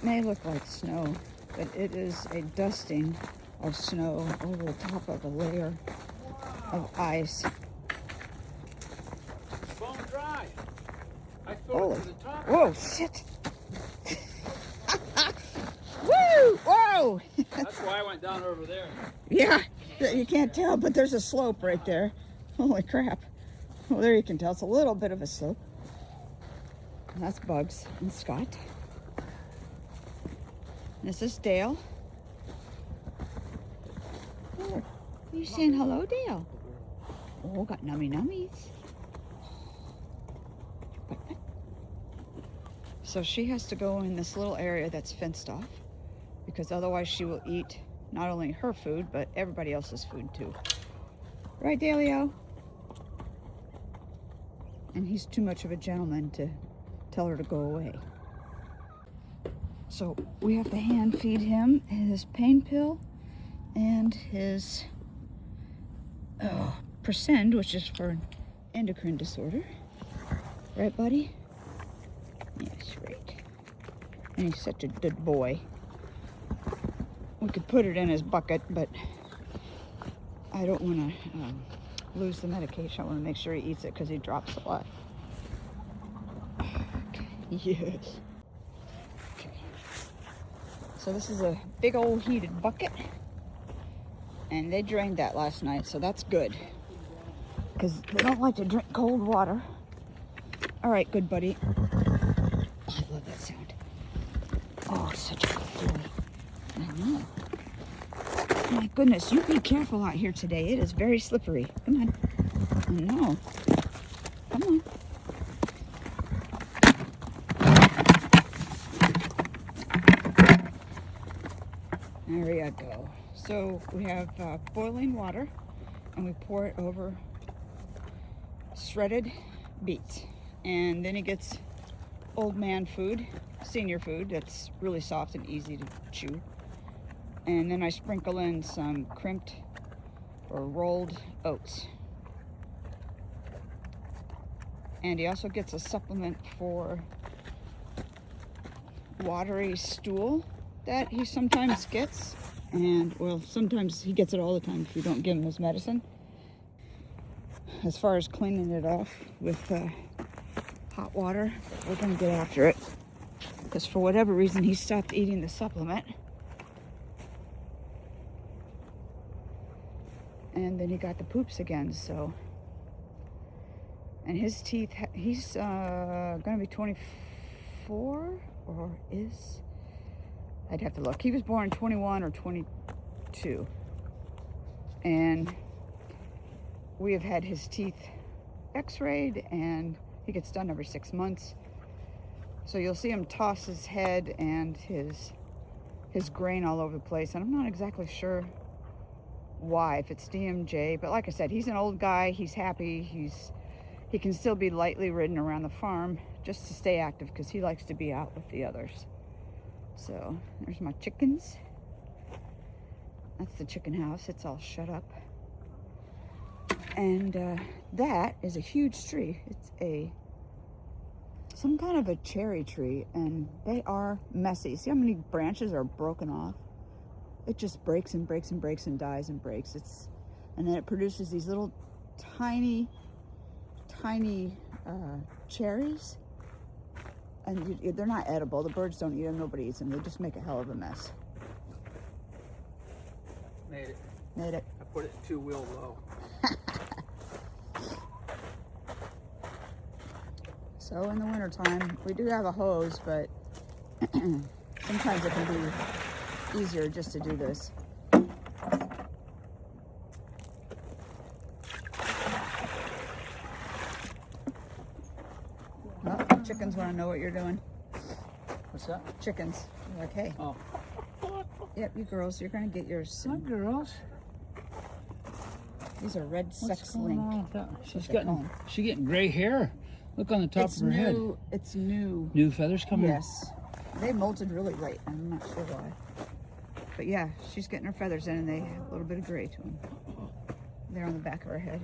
It may look like snow, but it is a dusting of snow over the top of a layer of ice. Bone dry. I throw it to the top. Whoa, shit. Woo! Whoa! That's why I went down over there. Yeah, you can't tell, but there's a slope right there. Holy crap. Well, there you can tell. It's a little bit of a slope. That's Bugs and Scott. This is Dale. Oh, are you saying hello, Dale? Oh, got nummy nummies. So she has to go in this little area that's fenced off because otherwise she will eat not only her food, but everybody else's food too. Right, Dalio? And he's too much of a gentleman to tell her to go away. So we have to hand feed him his pain pill and his Percend, which is for an endocrine disorder. Right, buddy? Yes, right. And he's such a good boy. We could put it in his bucket, but I don't want to lose the medication. I want to make sure he eats it because he drops a lot. Okay. Yes. Okay. So this is a big old heated bucket. And they drained that last night, so that's good. Because they don't like to drink cold water. All right, good buddy. Oh, I love that sound. Oh, such a good boy. I know. My goodness, you be careful out here today. It is very slippery. Come on. I know. Come on. There you go. So we have boiling water, and we pour it over shredded beets. And then he gets old man food, senior food, that's really soft and easy to chew. And then I sprinkle in some crimped or rolled oats. And he also gets a supplement for watery stool that he sometimes gets. And, well, sometimes he gets it all the time if you don't give him his medicine. As far as cleaning it off with hot water, we're going to get after it. Because for whatever reason, he stopped eating the supplement. And then he got the poops again, so. And his teeth, he's going to be 24, or is? I'd have to look. He was born 21 or 22. And we have had his teeth x-rayed, and he gets done every 6 months. So you'll see him toss his head and his grain all over the place. And I'm not exactly sure why, if it's DMJ. But like I said, he's an old guy. He's happy. He can still be lightly ridden around the farm just to stay active because he likes to be out with the others. So there's my chickens. That's the chicken house. It's all shut up. And that is a huge tree. It's some kind of a cherry tree, and they are messy. See how many branches are broken off? It just breaks and breaks and breaks and dies and breaks. And then it produces these little tiny cherries. And they're not edible. The birds don't eat them. Nobody eats them. They just make a hell of a mess. Made it. Made it. I put it in 2-wheel low. So in the wintertime, we do have a hose, but sometimes it can be easier just to do this. Oh, chickens want to know what you're doing. What's that? Chickens. You're like, hey. Oh. Yep, you girls, you're going to get yours soon. Hi, girls. These are red sex link. She's getting gray hair. Look on the top of her head. It's new. New feathers coming? Yes. They molted really late. I'm not sure why. But yeah, she's getting her feathers in, and they have a little bit of gray to them. They're on the back of her head.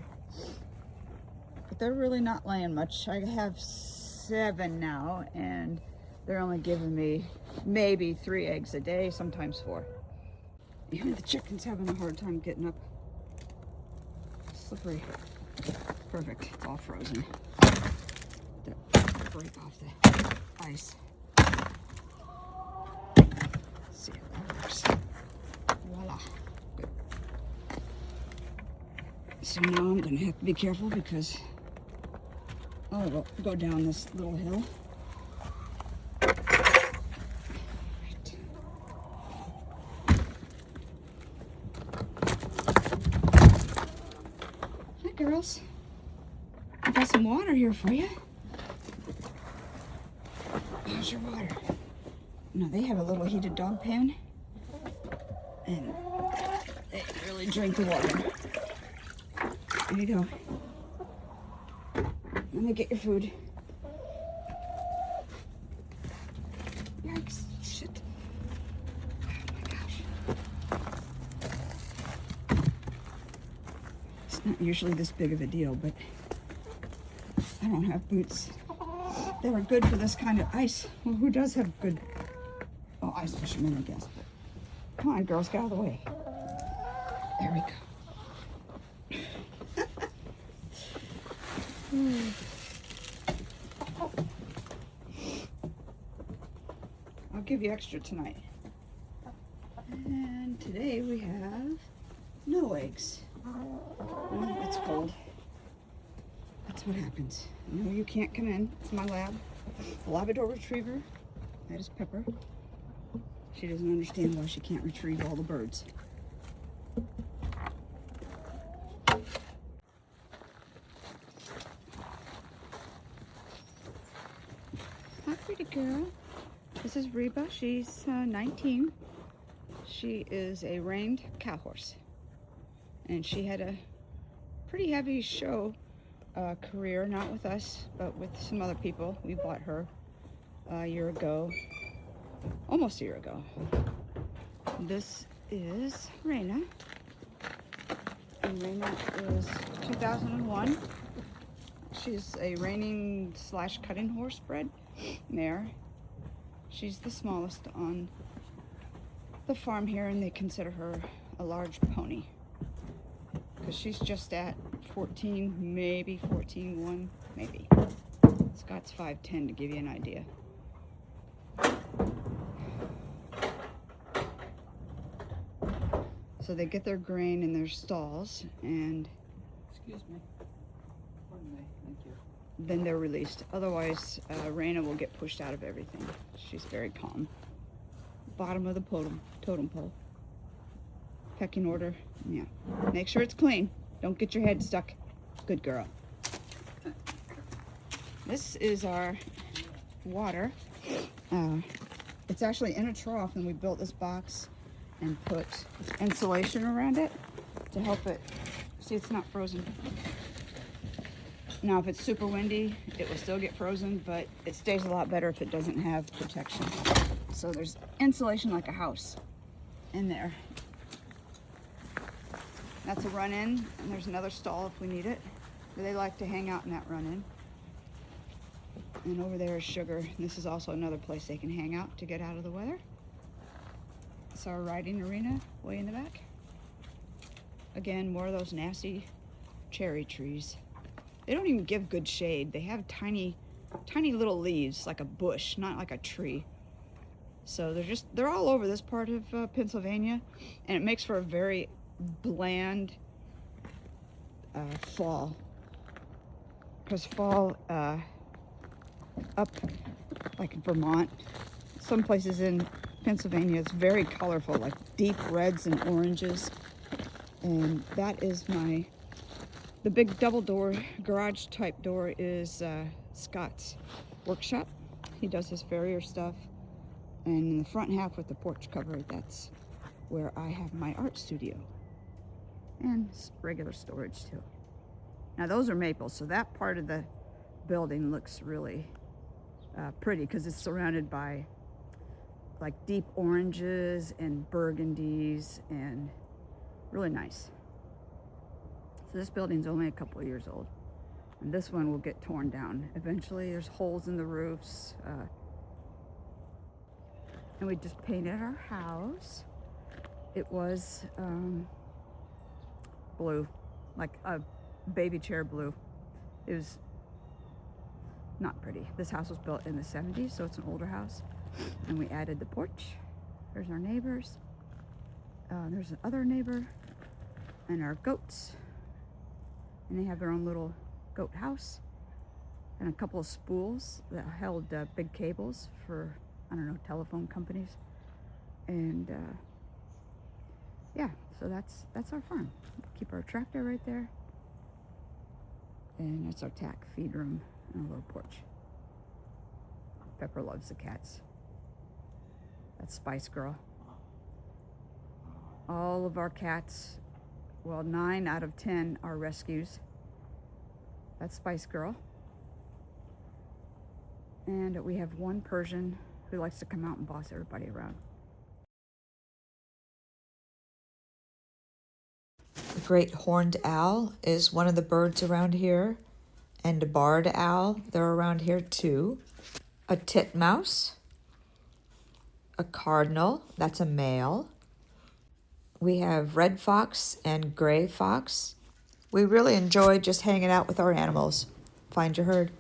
But they're really not laying much. I have 7 now, and They're only giving me maybe 3 eggs a day, sometimes 4. Even the chicken's having a hard time getting up. Slippery. Perfect. It's all frozen. Break off the ice. Let's see if that works. Voila. Good. So now I'm gonna have to be careful because I'll go down this little hill. Right. Hi, girls. I got some water here for you. How's your water? No, they have a little heated dog pan, and they really drink the water. There you go. Let me get your food. Yikes, shit. Oh my gosh. It's not usually this big of a deal, but I don't have boots. They were good for this kind of ice. Well, who does have good, oh, ice fishermen, I guess. But come on, girls, get out of the way. There we go. I'll give you extra tonight. And today we have no eggs. Well, it's cold. That's what happens. No, you can't come in. It's my lab. A Labrador Retriever. That is Pepper. She doesn't understand why she can't retrieve all the birds. Hi, pretty girl. This is Reba. She's 19. She is a reined cow horse. And she had a pretty heavy show career, not with us, but with some other people. We bought her a year ago, almost a year ago. This is Raina, and Raina is 2001. She's a reining / cutting horse bred mare. She's the smallest on the farm here, and they consider her a large pony because she's just at 14, maybe 14.1, maybe. Scott's 5'10" to give you an idea. So they get their grain in their stalls, and Excuse me. Pardon me. Thank you. then they're released. Otherwise, Raina will get pushed out of everything. She's very calm. Bottom of the totem pole. Pecking order, yeah. Make sure it's clean. Don't get your head stuck. Good girl. This is our water. It's actually in a trough, and we built this box and put insulation around it to help it. See, it's not frozen. Now, if it's super windy, it will still get frozen, but it stays a lot better if it doesn't have protection. So there's insulation like a house in there. That's a run-in, and there's another stall if we need it. They like to hang out in that run-in. And over there is Sugar. And this is also another place they can hang out to get out of the weather. It's our riding arena way in the back. Again, more of those nasty cherry trees. They don't even give good shade. They have tiny little leaves, like a bush, not like a tree. So they're all over this part of Pennsylvania, and it makes for a very bland fall. Because fall up like in Vermont, some places in Pennsylvania, it's very colorful, like deep reds and oranges. And that is the big double door garage type door is Scott's workshop. He does his farrier stuff. And in the front half with the porch cover, that's where I have my art studio. And regular storage too. Now those are maples, so that part of the building looks really pretty because it's surrounded by like deep oranges and burgundies, and really nice. So this building's only a couple of years old, and this one will get torn down eventually. There's holes in the roofs. And we just painted our house. It was blue, like a baby chair blue. It was not pretty. This house was built in the 70s, so it's an older house. And we added the porch. There's our neighbors. There's another neighbor and our goats. And they have their own little goat house and a couple of spools that held big cables for, I don't know, telephone companies. And yeah, so that's our farm. Keep our tractor right there. And that's our tack feed room and a little porch. Pepper loves the cats. That's Spice Girl. All of our cats, well, 9 out of 10 are rescues. That's Spice Girl. And we have one Persian who likes to come out and boss everybody around. The great horned owl is one of the birds around here, and a barred owl, they're around here too. A titmouse, a cardinal, that's a male. We have red fox and gray fox. We really enjoy just hanging out with our animals. Find your herd.